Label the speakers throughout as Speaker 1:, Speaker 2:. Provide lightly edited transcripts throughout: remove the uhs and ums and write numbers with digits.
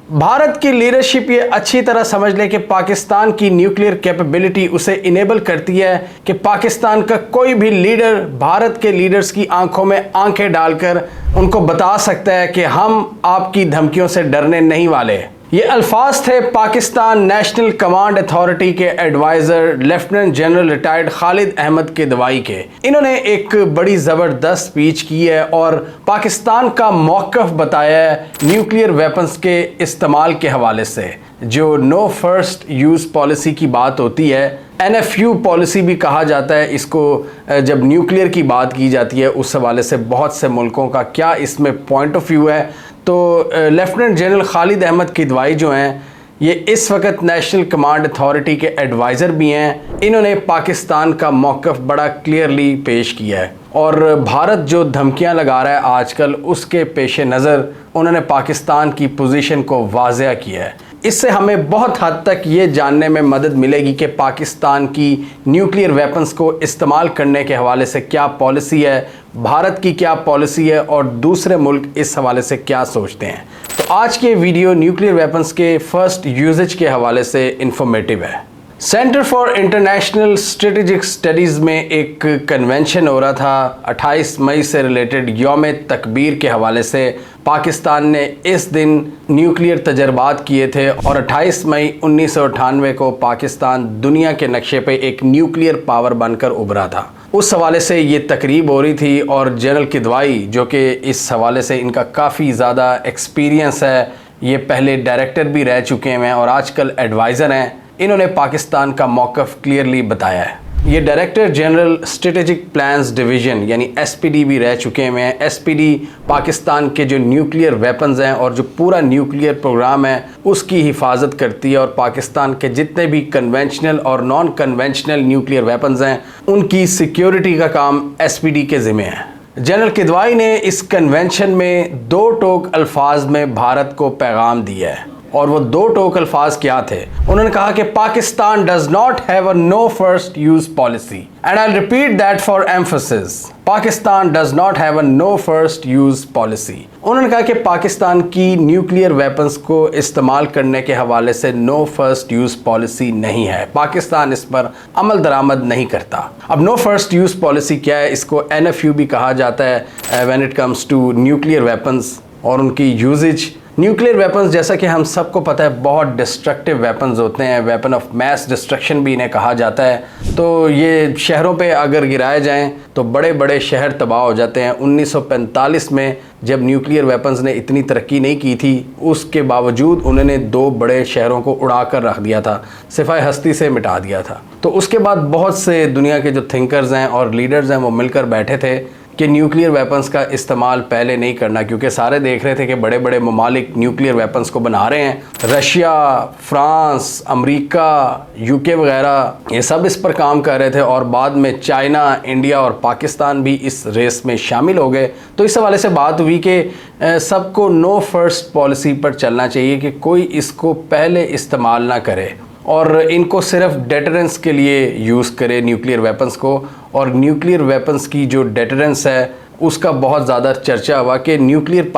Speaker 1: भारत की लीडरशिप ये अच्छी तरह समझ ले कि पाकिस्तान की न्यूक्लियर कैपेबिलिटी उसे इनेबल करती है कि पाकिस्तान का कोई भी लीडर भारत के लीडर्स की आंखों में आंखें डालकर उनको बता सकता है कि हम आपकी धमकियों से डरने नहीं वाले। ये अल्फाज थे पाकिस्तान नेशनल कमांड अथॉरिटी के adviser lieutenant general retired Khalid Ahmed Kidwai के। इन्होंने एक बड़ी ज़बरदस्त स्पीच की है और पाकिस्तान का मौक़िफ़ बताया है न्यूक्लियर वेपन्स के इस्तेमाल के हवाले से। जो नो फर्स्ट यूज़ पॉलिसी की बात होती है, NFU पॉलिसी भी कहा जाता है इसको, जब न्यूक्लियर की बात की जाती है उस हवाले से बहुत से मुल्कों का क्या इसमें पॉइंट ऑफ व्यू है। तो लेफ्टिनेंट जनरल खालिद अहमद किदवाई जो हैं ये इस वक्त नेशनल कमांड अथॉरिटी के एडवाइज़र भी हैं। इन्होंने पाकिस्तान का मौक़िफ़ बड़ा क्लियरली पेश किया है और भारत जो धमकियां लगा रहा है आजकल उसके पेश नज़र उन्होंने पाकिस्तान की पोजीशन को वाज़ेह किया है। इससे हमें बहुत हद तक ये जानने में मदद मिलेगी कि पाकिस्तान की न्यूक्लियर वेपन्स को इस्तेमाल करने के हवाले से क्या पॉलिसी है, भारत की क्या पॉलिसी है और दूसरे मुल्क इस हवाले से क्या सोचते हैं। तो आज के वीडियो न्यूक्लियर वेपन्स के फर्स्ट यूजेज के हवाले से इंफॉर्मेटिव है। Centre for international strategic studies में एक कन्वेंशन हो रहा था 28 मई से रिलेटेड यौम तकबीर के हवाले से। पाकिस्तान ने इस दिन न्यूक्लियर तजर्बात किए थे और 28 मई 1998 को पाकिस्तान दुनिया के नक्शे पे एक न्यूक्लियर पावर बनकर उभरा था। उस हवाले से ये तकरीब हो रही थी और जनरल किदवाई जो कि इस हवाले से इनका काफ़ी ज़्यादा एक्सपीरियंस है, ये पहले डायरेक्टर भी रह चुके हैं और आजकल एडवाइज़र हैं, इन्होंने पाकिस्तान का मौक़िफ़ क्लियरली बताया है। ये director general strategic plans division यानी SPD भी रह चुके हुए हैं। SPD पाकिस्तान के जो न्यूक्लियर वेपन्स हैं और जो पूरा न्यूक्लियर प्रोग्राम है उसकी हिफाजत करती है और पाकिस्तान के जितने भी कन्वेंशनल और नॉन कन्वेंशनल न्यूक्लियर वेपन्स हैं उनकी सिक्योरिटी का काम SPD के ज़िम्मे है। जनरल किदवाई ने इस कन्वेंशन में दो टोक अल्फाज में भारत को पैगाम दिया है और वो दो टोक अल्फाज क्या थे। उन्होंने कहा कि Pakistan does not have a no first use policy and I repeat that for emphasis, Pakistan does not have a no first use policy. उन्होंने कहा कि पाकिस्तान की न्यूक्लियर वेपन्स को इस्तेमाल करने के हवाले से नो फर्स्ट यूज पॉलिसी नहीं है, पाकिस्तान इस पर अमल दरामद नहीं करता। अब नो फर्स्ट यूज पॉलिसी क्या है, इसको NFU भी कहा जाता है when it comes to nuclear weapons और उनकी यूजेज। न्यूक्लियर वेपन्स जैसा कि हम सबको पता है बहुत डिस्ट्रक्टिव वेपन्स होते हैं, वेपन ऑफ मैस डिस्ट्रक्शन भी इन्हें कहा जाता है। तो ये शहरों पे अगर गिराए जाएं तो बड़े बड़े शहर तबाह हो जाते हैं। 1945 में जब न्यूक्लियर वेपन्स ने इतनी तरक्की नहीं की थी उसके बावजूद उन्होंने दो बड़े शहरों को उड़ा कर रख दिया था, सिफाय हस्ती से मिटा दिया था। तो उसके बाद बहुत से दुनिया के जो थिंकर्स हैं और लीडर्स हैं वो मिलकर बैठे थे कि न्यूक्लियर वेपन्स का इस्तेमाल पहले नहीं करना, क्योंकि सारे देख रहे थे कि बड़े बड़े ममालिक न्यूक्लियर वेपन्स को बना रहे हैं। रशिया, फ्रांस, अमेरिका, UK वगैरह ये सब इस पर काम कर रहे थे और बाद में चाइना, इंडिया और पाकिस्तान भी इस रेस में शामिल हो गए। तो इस हवाले से बात हुई कि सबको नो फर्स्ट पॉलिसी पर चलना चाहिए कि कोई इसको पहले इस्तेमाल ना करे और इनको सिर्फ डेटरेंस के लिए यूज़ करे न्यूक्लियर वेपन्स को। और न्यूक्लियर वेपन्स की जो डेटरेंस है उसका बहुत ज़्यादा चर्चा हुआ कि न्यूक्लियर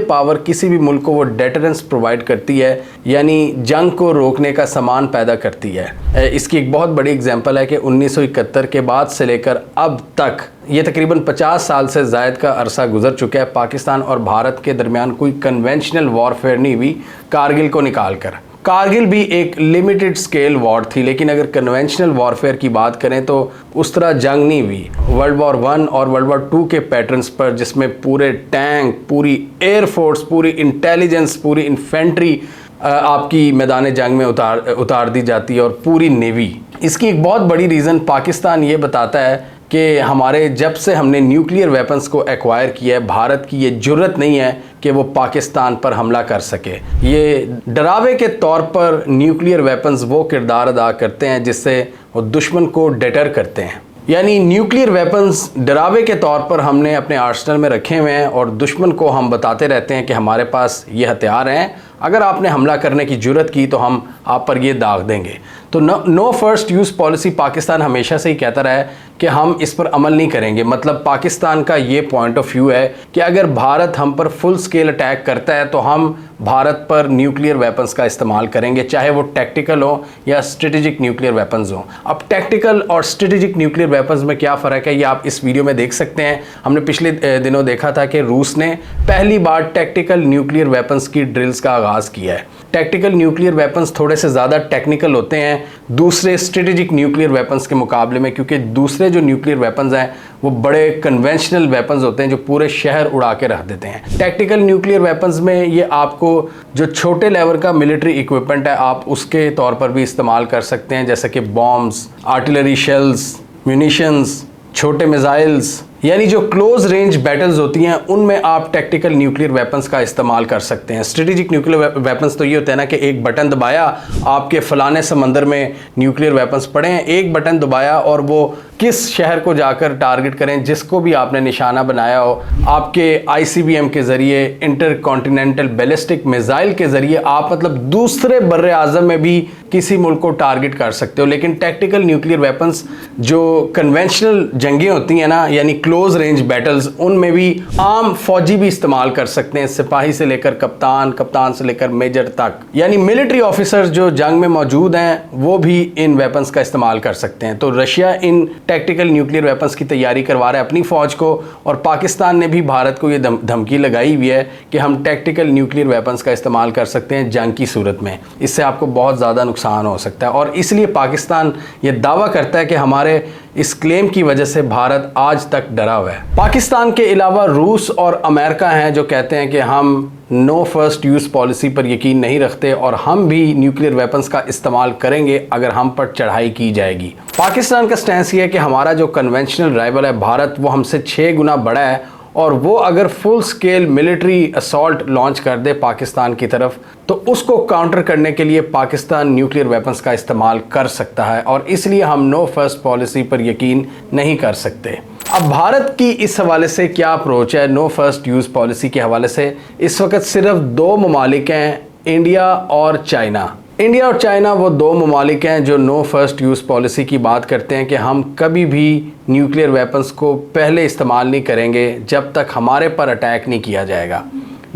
Speaker 1: पावर किसी भी मुल्क को वो डेटरेंस प्रोवाइड करती है, यानी जंग को रोकने का सामान पैदा करती है। इसकी एक बहुत बड़ी एग्जांपल है कि 1971 के बाद से लेकर अब तक ये तकरीबन 50 साल से ज़ायद का अरसा गुजर चुका है, पाकिस्तान और भारत के दरमियान कोई कन्वेंशनल वॉरफेयर नहीं हुई कारगिल को निकाल कर। कारगिल भी एक लिमिटेड स्केल वॉर थी, लेकिन अगर कन्वेंशनल वॉरफेयर की बात करें तो उस तरह जंग नहीं हुई वर्ल्ड वॉर 1 और वर्ल्ड वॉर 2 के पैटर्न्स पर, जिसमें पूरे टैंक, पूरी एयरफोर्स, पूरी इंटेलिजेंस, पूरी इन्फेंट्री आपकी मैदान जंग में उतार दी जाती है और पूरी नेवी। इसकी एक बहुत बड़ी रीज़न पाकिस्तान ये बताता है कि हमारे जब से हमने न्यूक्लियर वेपन्स को एक्वायर किया है, भारत की ये जुर्रत नहीं है कि वो पाकिस्तान पर हमला कर सके। ये डरावे के तौर पर न्यूक्लियर वेपन्स वो किरदार अदा करते हैं जिससे वो दुश्मन को डेटर करते हैं। यानी न्यूक्लियर वेपन्स डरावे के तौर पर हमने अपने आर्सेनल में रखे हुए हैं और दुश्मन को हम बताते रहते हैं कि हमारे पास ये हथियार हैं अगर आपने हमला करने की जुर्रत की तो हम आप पर ये दाग देंगे। तो no first use policy Pakistan हमेशा से ही कहता रहा है कि हम इस पर अमल नहीं करेंगे। मतलब पाकिस्तान का ये पॉइंट ऑफ व्यू है कि अगर भारत हम पर फुल स्केल अटैक करता है तो हम भारत पर न्यूक्लियर वेपन्स का इस्तेमाल करेंगे, चाहे वो टैक्टिकल हो या स्ट्रेटेजिक न्यूक्लियर वेपन्स हो। अब टैक्टिकल और स्ट्रेटेजिक न्यूक्लियर वेपन्स में क्या फ़र्क है ये आप इस वीडियो में देख सकते हैं। हमने पिछले दिनों देखा था कि रूस ने पहली बार टैक्टिकल न्यूक्लियर वेपन्स की ड्रिल्स का आगाज़ किया है। टैक्टिकल न्यूक्लियर वेपन्स थोड़े से ज़्यादा टेक्निकल होते हैं दूसरे स्ट्रेटेजिक न्यूक्लियर वेपन्स के मुकाबले में, क्योंकि दूसरे जो न्यूक्लियर वेपन्स हैं वो बड़े कन्वेंशनल वेपन्स होते हैं जो पूरे शहर उड़ा के रख देते हैं। टैक्टिकल न्यूक्लियर वेपन्स में ये आपको जो छोटे लेवल का मिलिट्री इक्विपमेंट है आप उसके तौर पर भी इस्तेमाल कर सकते हैं, जैसे कि बॉम्ब्स, आर्टिलरी शेल्स, म्यूनिशंस, छोटे मिसाइल्स, यानी जो क्लोज रेंज बैटल्स होती हैं उनमें आप टैक्टिकल न्यूक्लियर वेपन्स का इस्तेमाल कर सकते हैं। स्ट्रेटेजिक न्यूक्लियर वेपन्स तो ये होता है ना कि एक बटन दबाया, आपके फलाने समंदर में न्यूक्लियर वेपन्स पड़े हैं, एक बटन दबाया और वो किस शहर को जाकर टारगेट करें, जिसको भी आपने निशाना बनाया हो, आपके ICBM के ज़रिए, इंटर कॉन्टिनेंटल बैलिस्टिक मिसाइल के ज़रिए आप मतलब दूसरे बर्रे आज़म में भी किसी मुल्क को टारगेट कर सकते हो। लेकिन टैक्टिकल न्यूक्लियर वेपन्स जो कन्वेंशनल जंगें होती हैं ना, यानी क्लोज रेंज बैटल्स, उनमें भी आम फौजी भी इस्तेमाल कर सकते हैं, सिपाही से लेकर कप्तान, कप्तान से लेकर मेजर तक, यानी मिलिट्री ऑफिसर्स जो जंग में मौजूद हैं वो भी इन वेपन्स का इस्तेमाल कर सकते हैं। तो रशिया इन टैक्टिकल न्यूक्लियर वेपन्स की तैयारी करवा रहा है अपनी फ़ौज को, और पाकिस्तान ने भी भारत को ये धमकी लगाई हुई है कि हम टैक्टिकल न्यूक्लियर वेपन्स का इस्तेमाल कर सकते हैं जंग की सूरत में, इससे आपको बहुत ज़्यादा नुकसान हो सकता है। और इसलिए पाकिस्तान ये दावा करता है कि हमारे इस क्लेम की वजह से भारत आज तक डरा हुआ है। पाकिस्तान के अलावा रूस और अमेरिका हैं जो कहते हैं कि हम नो फर्स्ट यूज़ पॉलिसी पर यकीन नहीं रखते और हम भी न्यूक्लियर वेपन्स का इस्तेमाल करेंगे अगर हम पर चढ़ाई की जाएगी। पाकिस्तान का स्टैंस ये है कि हमारा जो कन्वेंशनल राइवल है भारत, वो हमसे 6 गुना बड़ा है और वो अगर full scale military assault launch कर दे पाकिस्तान की तरफ तो उसको काउंटर करने के लिए पाकिस्तान न्यूक्लियर वेपन्स का इस्तेमाल कर सकता है, और इसलिए हम नो फर्स्ट पॉलिसी पर यकीन नहीं कर सकते। अब भारत की इस हवाले से क्या अप्रोच है नो फर्स्ट यूज़ पॉलिसी के हवाले से? इस वक्त सिर्फ 2 ममालिक हैं, इंडिया और चाइना। इंडिया और चाइना वो 2 ममालिक हैं जो नो फर्स्ट यूज़ पॉलिसी की बात करते हैं कि हम कभी भी न्यूक्लियर वेपन्स को पहले इस्तेमाल नहीं करेंगे जब तक हमारे पर अटैक नहीं किया जाएगा।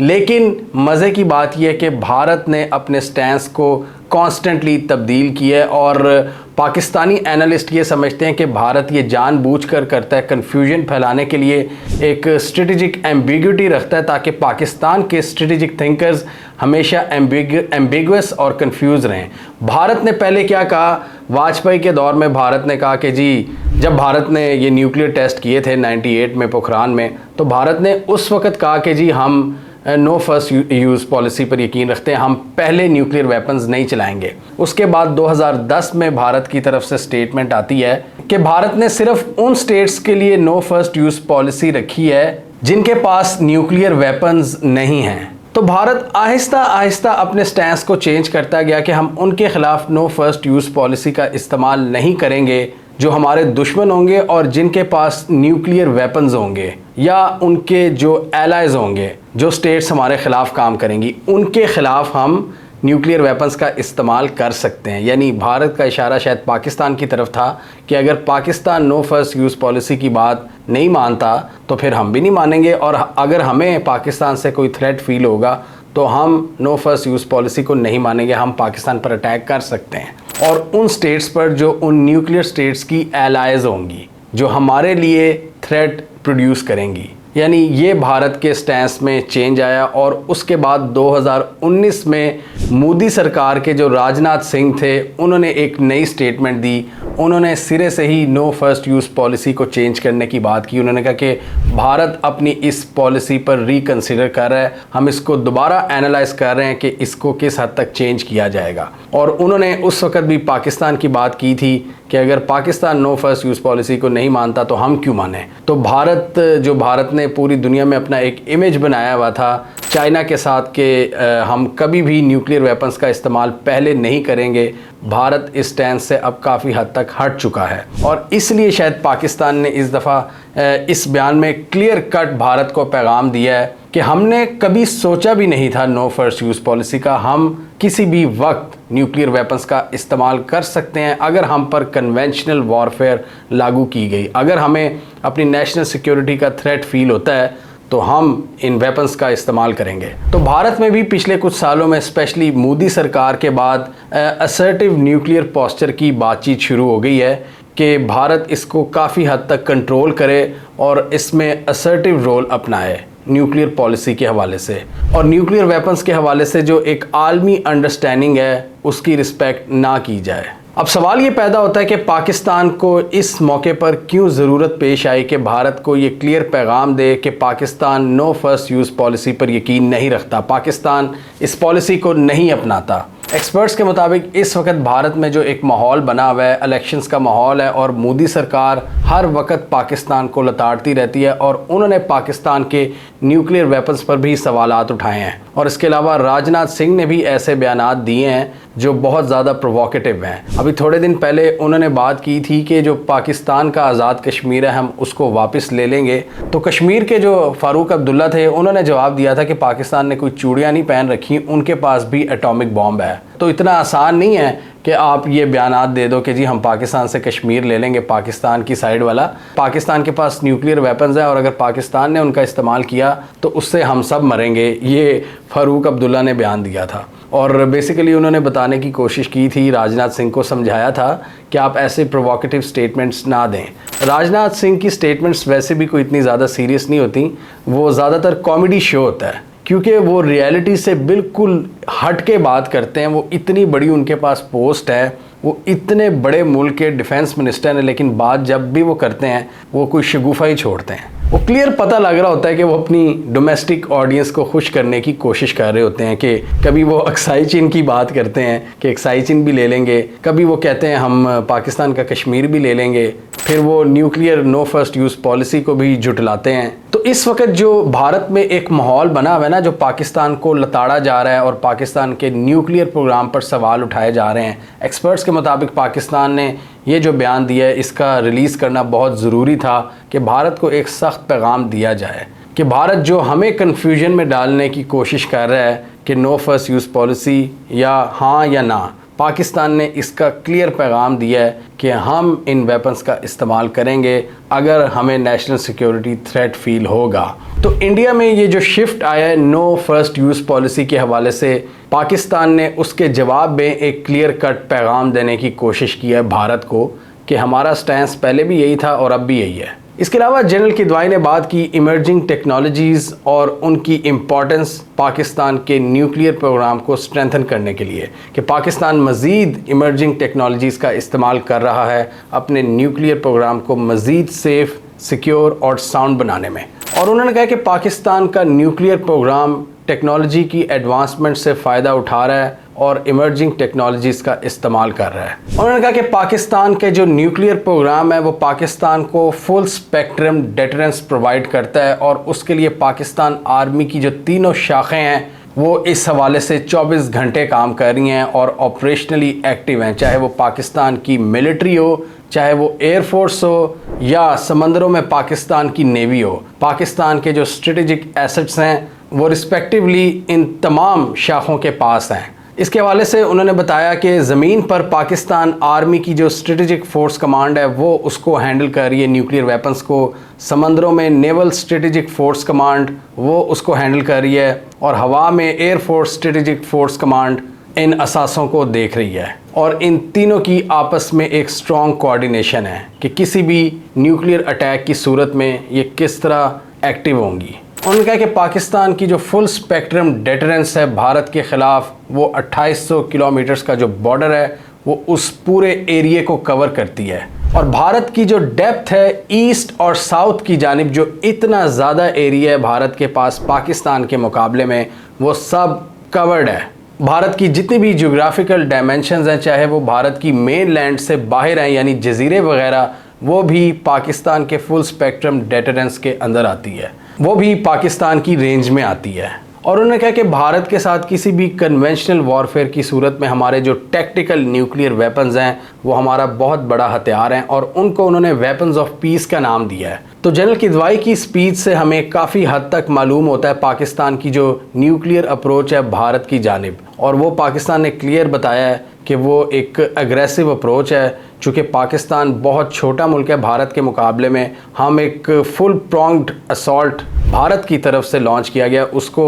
Speaker 1: लेकिन मज़े की बात यह है कि भारत ने अपने स्टैंस को कॉन्स्टेंटली तब्दील किया है और पाकिस्तानी एनालिस्ट ये समझते हैं कि भारत ये जानबूझकर करता है, कन्फ्यूजन फैलाने के लिए एक स्ट्रेटेजिक एम्बिग्यूटी रखता है ताकि पाकिस्तान के स्ट्रेटेजिक थिंकर्स हमेशा एम्बिगुअस और कंफ्यूज रहें। भारत ने पहले क्या कहा, वाजपेयी के दौर में भारत ने कहा कि जी, जब भारत ने ये न्यूक्लियर टेस्ट किए थे 98 में पोखरान में, तो भारत ने उस वक़्त कहा कि जी हम नो फर्स्ट यूज़ पॉलिसी पर यकीन रखते हैं, हम पहले न्यूक्लियर वेपन्स नहीं चलाएंगे। उसके बाद 2010 में भारत की तरफ से स्टेटमेंट आती है कि भारत ने सिर्फ उन स्टेट्स के लिए नो फर्स्ट यूज़ पॉलिसी रखी है जिनके पास न्यूक्लियर वेपन्स नहीं हैं। तो भारत आहिस्ता आहिस्ता अपने स्टैंस को चेंज करता गया कि हम उनके ख़िलाफ़ नो फर्स्ट यूज़ पॉलिसी का इस्तेमाल नहीं करेंगे जो हमारे दुश्मन होंगे और जिनके पास न्यूक्लियर वेपन्स होंगे, या उनके जो एलाइज होंगे, जो स्टेट्स हमारे ख़िलाफ़ काम करेंगी, उनके ख़िलाफ़ हम न्यूक्लियर वेपन्स का इस्तेमाल कर सकते हैं। यानी भारत का इशारा शायद पाकिस्तान की तरफ था कि अगर Pakistan no first use policy की बात नहीं मानता तो फिर हम भी नहीं मानेंगे, और अगर हमें पाकिस्तान से कोई थ्रेट फील होगा तो हम नो फर्स्ट यूज़ पॉलिसी को नहीं मानेंगे, हम पाकिस्तान पर अटैक कर सकते हैं। और उन स्टेट्स पर जो उन न्यूक्लियर स्टेट्स की एलाइज होंगी, जो हमारे लिए थ्रेट प्रोड्यूस करेंगी। यानी ये भारत के स्टैंस में चेंज आया। और उसके बाद 2019 में मोदी सरकार के जो राजनाथ सिंह थे उन्होंने एक नई स्टेटमेंट दी। उन्होंने सिरे से ही नो फर्स्ट यूज़ पॉलिसी को चेंज करने की बात की। उन्होंने कहा कि भारत अपनी इस पॉलिसी पर रिकन्सिडर कर रहा है, हम इसको दोबारा एनालाइज कर रहे हैं कि इसको किस हद तक चेंज किया जाएगा। और उन्होंने उस वक़्त भी पाकिस्तान की बात की थी कि अगर Pakistan no first use policy को नहीं मानता तो हम क्यों माने। तो भारत ने पूरी दुनिया में अपना एक इमेज बनाया हुआ था चाइना के साथ कि हम कभी भी न्यूक्लियर वेपन्स का इस्तेमाल पहले नहीं करेंगे। भारत इस स्टैंड से अब काफ़ी हद तक हट चुका है और इसलिए शायद पाकिस्तान ने इस दफ़ा इस बयान में क्लियर कट भारत को पैगाम दिया है कि हमने कभी सोचा भी नहीं था नो फर्स्ट यूज़ पॉलिसी का। हम किसी भी वक्त न्यूक्लियर वेपन्स का इस्तेमाल कर सकते हैं अगर हम पर कन्वेंशनल वॉरफेयर लागू की गई। अगर हमें अपनी नेशनल सिक्योरिटी का थ्रेट फील होता है तो हम इन वेपन्स का इस्तेमाल करेंगे। तो भारत में भी पिछले कुछ सालों में स्पेशली मोदी सरकार के बाद असर्टिव न्यूक्लियर पोस्चर की बातचीत शुरू हो गई है कि भारत इसको काफ़ी हद तक कंट्रोल करे और इसमें असर्टिव रोल अपनाए न्यूक्लियर पॉलिसी के हवाले से, और न्यूक्लियर वेपन्स के हवाले से जो एक आलमी अंडरस्टैंडिंग है उसकी रिस्पेक्ट ना की जाए। अब सवाल ये पैदा होता है कि पाकिस्तान को इस मौके पर क्यों ज़रूरत पेश आई कि भारत को ये क्लियर पैगाम दे कि Pakistan no first use policy पर यकीन नहीं रखता, पाकिस्तान इस पॉलिसी को नहीं अपनाता। एक्सपर्ट्स के मुताबिक इस वक्त भारत में जो एक माहौल बना हुआ है, इलेक्शंस का माहौल है, और मोदी सरकार हर वक्त पाकिस्तान को लताड़ती रहती है और उन्होंने पाकिस्तान के न्यूक्लियर वेपन्स पर भी सवालात उठाए हैं। और इसके अलावा राजनाथ सिंह ने भी ऐसे बयानात दिए हैं जो बहुत ज़्यादा प्रोवोकेटिव हैं। अभी थोड़े दिन पहले उन्होंने बात की थी कि जो पाकिस्तान का आज़ाद कश्मीर है हम उसको वापस ले लेंगे। तो कश्मीर के जो फ़ारूक अब्दुल्ला थे उन्होंने जवाब दिया था कि पाकिस्तान ने कोई चूड़ियाँ नहीं पहन रखी, उनके पास भी एटॉमिक बॉम्ब है। तो इतना आसान नहीं है कि आप ये बयानात दे दो कि जी हम पाकिस्तान से कश्मीर ले लेंगे, पाकिस्तान की साइड वाला। पाकिस्तान के पास न्यूक्लियर वेपन्स हैं और अगर पाकिस्तान ने उनका इस्तेमाल किया तो उससे हम सब मरेंगे, ये फ़ारूक अब्दुल्ला ने बयान दिया था। और बेसिकली उन्होंने बताने की कोशिश की थी, राजनाथ सिंह को समझाया था कि आप ऐसे प्रोवोकेटिव स्टेटमेंट्स ना दें। राजनाथ सिंह की स्टेटमेंट्स वैसे भी कोई इतनी ज़्यादा सीरियस नहीं होती, वो ज़्यादातर कॉमेडी शो होता है क्योंकि वो रियलिटी से बिल्कुल हट के बात करते हैं। वो इतनी बड़ी उनके पास पोस्ट है, वो इतने बड़े मुल्क के डिफेंस मिनिस्टर हैं, लेकिन बात जब भी वो करते हैं वो कोई शगुफा ही छोड़ते हैं। वो क्लियर पता लग रहा होता है कि वो अपनी डोमेस्टिक ऑडियंस को खुश करने की कोशिश कर रहे होते हैं कि कभी वो अक्साई चीन की बात करते हैं कि अक्साई चीन भी ले लेंगे, कभी वो कहते हैं हम पाकिस्तान का कश्मीर भी ले लेंगे, फिर वो nuclear no first use policy को भी जुटलाते हैं। तो इस वक्त जो भारत में एक माहौल बना हुआ है ना, जो पाकिस्तान को लताड़ा जा रहा है और पाकिस्तान के न्यूक्लियर प्रोग्राम पर सवाल उठाए जा रहे हैं, एक्सपर्ट्स के मुताबिक पाकिस्तान ने ये जो बयान दिया है इसका रिलीज़ करना बहुत ज़रूरी था कि भारत को एक सख्त पैगाम दिया जाए कि भारत जो हमें कन्फ्यूजन में डालने की कोशिश कर रहा है कि नो फर्स्ट यूज़ पॉलिसी या हाँ या ना, पाकिस्तान ने इसका क्लियर पैगाम दिया है कि हम इन वेपन्स का इस्तेमाल करेंगे अगर हमें नेशनल सिक्योरिटी थ्रेट फील होगा। तो इंडिया में ये जो शिफ्ट आया है नो फर्स्ट यूज़ पॉलिसी के हवाले से, पाकिस्तान ने उसके जवाब में एक क्लियर कट पैगाम देने की कोशिश की है भारत को कि हमारा स्टैंस पहले भी यही था और अब भी यही है। इसके अलावा जनरल किदवाई ने बात की इमर्जिंग टेक्नोलॉजीज़ और उनकी इम्पॉर्टेंस पाकिस्तान के न्यूक्लियर प्रोग्राम को स्ट्रेंथन करने के लिए, कि पाकिस्तान मज़ीद इमर्जिंग टेक्नोलॉजीज़ का इस्तेमाल कर रहा है अपने न्यूक्लियर प्रोग्राम को मज़ीद सेफ़, सिक्योर और साउंड बनाने में। और उन्होंने कहा कि पाकिस्तान का न्यूक्लियर प्रोग्राम टेक्नोलॉजी की एडवांसमेंट से फ़ायदा उठा रहा है और इमर्जिंग टेक्नोलॉजीज़ का इस्तेमाल कर रहा है। उन्होंने कहा कि पाकिस्तान के जो न्यूक्लियर प्रोग्राम है वो पाकिस्तान को फुल स्पेक्ट्रम डेटरेंस प्रोवाइड करता है और उसके लिए पाकिस्तान आर्मी की जो तीनों शाखें हैं वो इस हवाले से 24 घंटे काम कर रही हैं और ऑपरेशनली एक्टिव हैं, चाहे वो पाकिस्तान की मिलिट्री हो, चाहे वो एयरफोर्स हो या समंदरों में पाकिस्तान की नेवी हो। पाकिस्तान के जो स्ट्रेटेजिक एसेट्स हैं वो रिस्पेक्टिवली इन तमाम शाखों के पास हैं। इसके हवाले से उन्होंने बताया कि ज़मीन पर पाकिस्तान आर्मी की जो स्ट्रेटेजिक फोर्स कमांड है वो उसको हैंडल कर रही है न्यूक्लियर वेपन्स को, समंदरों में नेवल स्ट्रेटेजिक फोर्स कमांड वो उसको हैंडल कर रही है, और हवा में air force strategic force command इन असासों को देख रही है। और इन तीनों की आपस में एक स्ट्रॉन्ग कोऑर्डिनेशन है कि किसी भी न्यूक्लियर अटैक की सूरत में ये किस तरह एक्टिव होंगी। उन्होंने कहा कि पाकिस्तान की जो फुल स्पेक्ट्रम डेटरेंस है भारत के ख़िलाफ़, वो 2800 किलोमीटर्स का जो बॉर्डर है वो उस पूरे एरिए को कवर करती है। और भारत की जो डेप्थ है ईस्ट और साउथ की जानिब, जो इतना ज़्यादा एरिया है भारत के पास पाकिस्तान के मुकाबले में, वो सब कवर्ड है। भारत की जितनी भी ज्योग्राफिकल डायमेंशंस हैं, चाहे वो भारत की मेन लैंड से बाहर हैं यानी जजीरे वगैरह, वो भी पाकिस्तान के फुल स्पेक्ट्रम डेटरेंस के अंदर आती है, वो भी पाकिस्तान की रेंज में आती है। और उन्होंने कहा कि भारत के साथ किसी भी कन्वेंशनल वॉरफेयर की सूरत में हमारे जो टैक्टिकल न्यूक्लियर वेपन्स हैं वो हमारा बहुत बड़ा हथियार हैं और उनको उन्होंने वेपन्स ऑफ पीस का नाम दिया है। तो जनरल किदवाई की स्पीच से हमें काफ़ी हद तक मालूम होता है पाकिस्तान की जो न्यूक्लियर अप्रोच है भारत की जानिब, और वो पाकिस्तान ने क्लियर बताया है कि वो एक अग्रेसिव अप्रोच है। चूँकि पाकिस्तान बहुत छोटा मुल्क है भारत के मुकाबले में, हम एक फुल प्रॉन्ग्ड असॉल्ट भारत की तरफ से लॉन्च किया गया उसको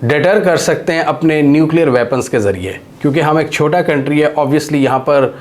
Speaker 1: डिटर कर सकते हैं अपने न्यूक्लियर वेपन्स के ज़रिए, क्योंकि हम एक छोटा कंट्री है। ऑब्वियसली यहाँ पर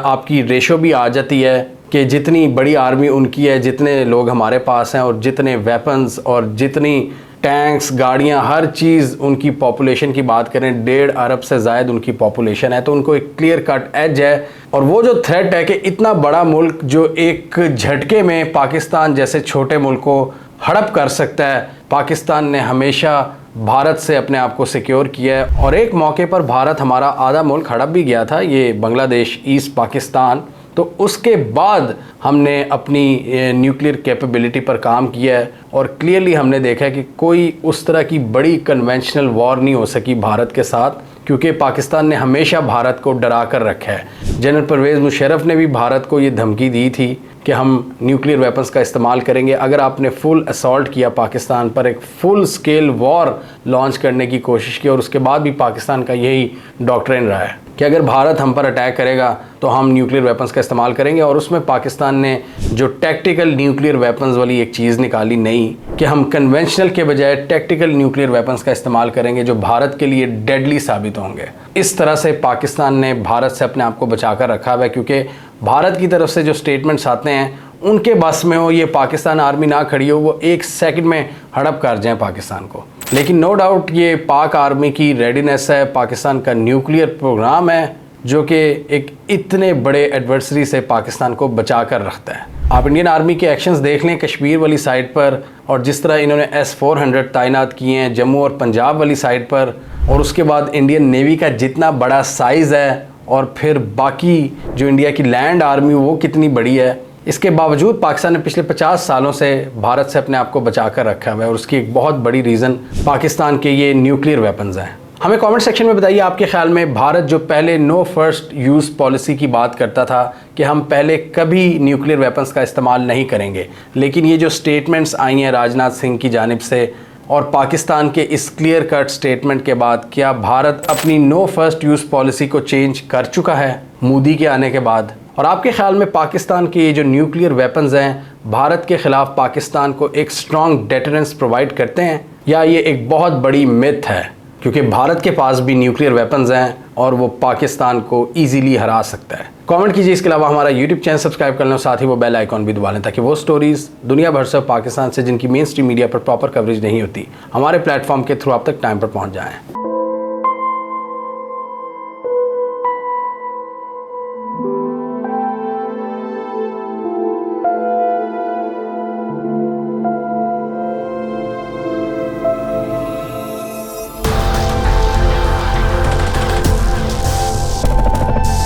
Speaker 1: आपकी रेशो भी आ जाती है कि जितनी बड़ी आर्मी उनकी है, जितने लोग हमारे पास हैं और जितने वेपन्स और जितनी टैंक्स, गाड़ियाँ, हर चीज़, उनकी पॉपुलेशन की बात करें 1.5 अरब से ज़ायद उनकी पॉपुलेशन है, तो उनको एक क्लियर कट एज है। और वो जो थ्रेट है कि इतना बड़ा मुल्क जो एक झटके में पाकिस्तान जैसे छोटे मुल्क को हड़प कर सकता है, पाकिस्तान ने हमेशा भारत से अपने आप को सिक्योर किया है। और एक मौके पर भारत हमारा आधा मुल्क हड़प भी गया था, ये बांग्लादेश, ईस्ट पाकिस्तान। तो उसके बाद हमने अपनी न्यूक्लियर कैपेबिलिटी पर काम किया है और क्लियरली हमने देखा है कि कोई उस तरह की बड़ी कन्वेंशनल वॉर नहीं हो सकी भारत के साथ, क्योंकि पाकिस्तान ने हमेशा भारत को डरा कर रखा है। जनरल परवेज़ मुशर्रफ ने भी भारत को ये धमकी दी थी कि हम न्यूक्लियर वेपन्स का इस्तेमाल करेंगे अगर आपने फुल असॉल्ट किया पाकिस्तान पर, एक फुल स्केल वॉर लॉन्च करने की कोशिश की। और उसके बाद भी पाकिस्तान का यही डॉक्ट्रिन रहा है कि अगर भारत हम पर अटैक करेगा तो हम न्यूक्लियर वेपन्स का इस्तेमाल करेंगे। और उसमें पाकिस्तान ने जो टैक्टिकल न्यूक्लियर वेपन्स वाली एक चीज़ निकाली नई, कि हम कन्वेंशनल के बजाय टैक्टिकल न्यूक्लियर वेपन्स का इस्तेमाल करेंगे जो भारत के लिए डेडली साबित होंगे। इस तरह से पाकिस्तान ने भारत से अपने आप को बचा कर रखा हुआ है, क्योंकि भारत की तरफ से जो स्टेटमेंट्स आते हैं उनके बस में हो ये पाकिस्तान आर्मी ना खड़ी हो, वो 1 सेकंड में हड़प कर जाए पाकिस्तान को। लेकिन नो डाउट ये पाक आर्मी की रेडीनेस है, पाकिस्तान का न्यूक्लियर प्रोग्राम है जो कि एक इतने बड़े एडवर्सरी से पाकिस्तान को बचा कर रखता है। आप इंडियन आर्मी के एक्शंस देख लें कश्मीर वाली साइड पर, और जिस तरह इन्होंने S-400 तैनात किए हैं जम्मू और पंजाब वाली साइड पर, और उसके बाद इंडियन नेवी का जितना बड़ा साइज़ है, और फिर बाकी जो इंडिया की लैंड आर्मी वो कितनी बड़ी है। इसके बावजूद पाकिस्तान ने पिछले 50 सालों से भारत से अपने आप को बचा कर रखा हुआ है, और उसकी एक बहुत बड़ी रीज़न पाकिस्तान के ये न्यूक्लियर वेपन्स हैं। हमें कमेंट सेक्शन में बताइए आपके ख्याल में भारत जो पहले नो फर्स्ट यूज़ पॉलिसी की बात करता था कि हम पहले कभी न्यूक्लियर वेपन्स का इस्तेमाल नहीं करेंगे, लेकिन ये जो स्टेटमेंट्स आई हैं राजनाथ सिंह की जानिब से और पाकिस्तान के इस क्लियर कट स्टेटमेंट के बाद, क्या भारत अपनी नो फर्स्ट यूज़ पॉलिसी को चेंज कर चुका है मोदी के आने के बाद? और आपके ख्याल में पाकिस्तान के ये जो न्यूक्लियर वेपन्स हैं भारत के ख़िलाफ़ पाकिस्तान को एक स्ट्रॉन्ग डेटरेंस प्रोवाइड करते हैं, या ये एक बहुत बड़ी मिथ है क्योंकि भारत के पास भी न्यूक्लियर वेपन्स हैं और वो पाकिस्तान को ईजीली हरा सकता है? कमेंट कीजिए। इसके अलावा हमारा यूट्यूब चैनल सब्सक्राइब कर लें, साथ ही वो बेल आइकॉन भी दबा लें ताकि वो स्टोरीज़ दुनिया भर से पाकिस्तान से जिनकी मेन स्ट्रीम मीडिया पर प्रॉपर कवरेज नहीं होती हमारे प्लेटफॉर्म के थ्रू आप तक टाइम पर पहुँच जाएँ।